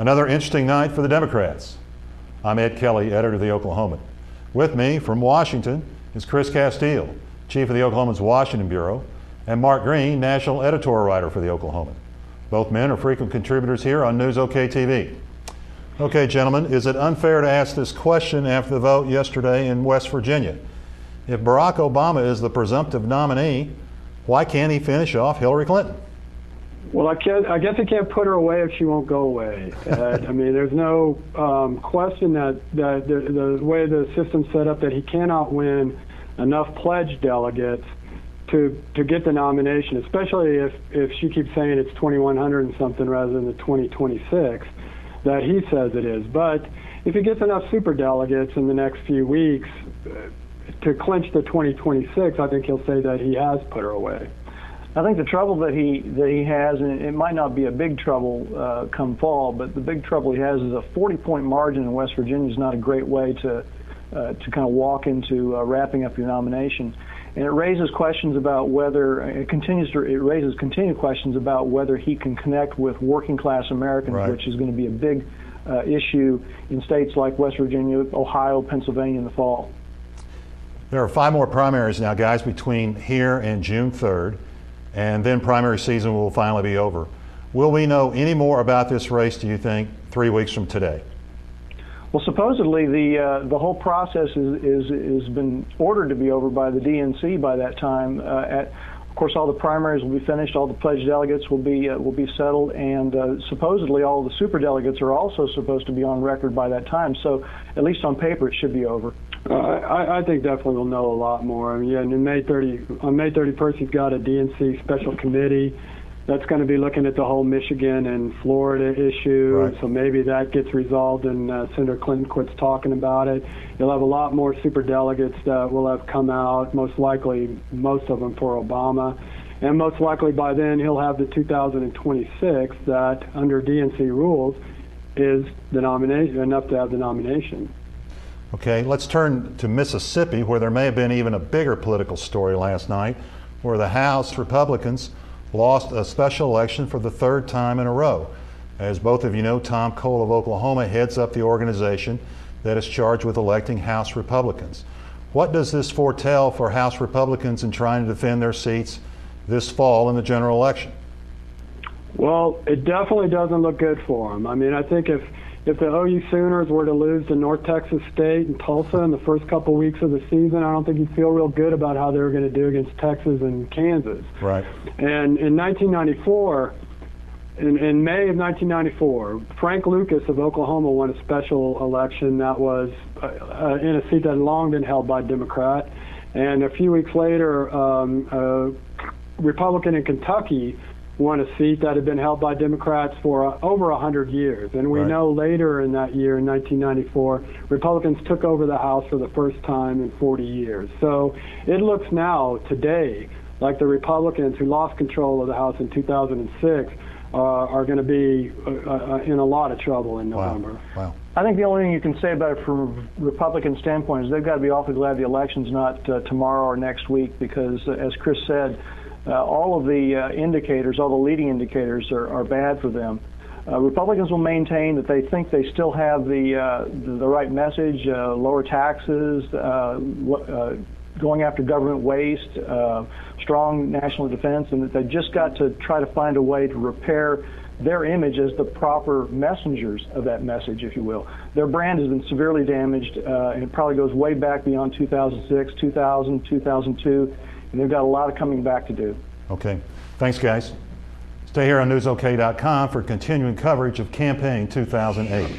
Another interesting night for the Democrats. I'm Ed Kelly, editor of the Oklahoman. With me from Washington is Chris Castile, chief of the Oklahoman's Washington Bureau, and Mark Green, national editorial writer for the Oklahoman. Both men are frequent contributors here on News OK TV. Okay, gentlemen, is it unfair to ask this question after the vote yesterday in West Virginia? If Barack Obama is the presumptive nominee, why can't he finish off Hillary Clinton? Well, I guess I can't put her away if she won't go away. I mean, there's no question that the way the system's set up, that he cannot win enough pledged delegates to get the nomination, especially if she keeps saying it's 2,100 and something rather than the 2026 that he says it is. But if he gets enough super delegates in the next few weeks to clinch the 2026, I think he'll say that he has put her away. I think the trouble that he has, and it might not be a big trouble come fall, but the big trouble he has is a 40-point margin in West Virginia is not a great way to kind of walk into wrapping up your nomination. And it raises questions about whether it raises continued questions about whether he can connect with working class Americans, right, which is going to be a big issue in states like West Virginia, Ohio, Pennsylvania in the fall. There are 5 more primaries now, guys, between here and June 3rd. And then primary season will finally be over. Will we know any more about this race, do you think, 3 weeks from today? Well, supposedly the whole process is been ordered to be over by the DNC by that time. Of course, all the primaries will be finished, all the pledged delegates will be settled, and supposedly all the super delegates are also supposed to be on record by that time. So, at least on paper, it should be over. I think definitely we'll know a lot more. I mean, yeah, on May 31st, he's got a DNC special committee that's going to be looking at the whole Michigan and Florida issue. Right. So maybe that gets resolved and Senator Clinton quits talking about it. You'll have a lot more super delegates that will have come out, most likely most of them for Obama. And most likely by then he'll have the 2026 that, under DNC rules, is the nomination, enough to have the nomination. Okay, let's turn to Mississippi, where there may have been even a bigger political story last night, where the House Republicans lost a special election for the 3rd time in a row. As both of you know, Tom Cole of Oklahoma heads up the organization that is charged with electing House Republicans. What does this foretell for House Republicans in trying to defend their seats this fall in the general election? Well, it definitely doesn't look good for them. I mean, I think if the OU Sooners were to lose to North Texas State and Tulsa in the first couple weeks of the season, I don't think you'd feel real good about how they were going to do against Texas and Kansas. Right. And in 1994, in May of 1994, Frank Lucas of Oklahoma won a special election that was in a seat that had long been held by a Democrat. And a few weeks later, a Republican in Kentucky won a seat that had been held by Democrats for over 100 years. And we right, know later in that year, in 1994, Republicans took over the House for the first time in 40 years. So it looks now, today, like the Republicans who lost control of the House in 2006 are going to be in a lot of trouble in November. Wow. I think the only thing you can say about it from a Republican standpoint is they've got to be awfully glad the election's not tomorrow or next week, because, as Chris said, all of the indicators, all the leading indicators are bad for them. Republicans will maintain that they think they still have the right message, lower taxes, going after government waste, strong national defense, and that they've just got to try to find a way to repair their image as the proper messengers of that message, if you will. Their brand has been severely damaged, and it probably goes way back beyond 2006, 2000, 2002. And they've got a lot of coming back to do. Okay. Thanks, guys. Stay here on NewsOK.com for continuing coverage of Campaign 2008.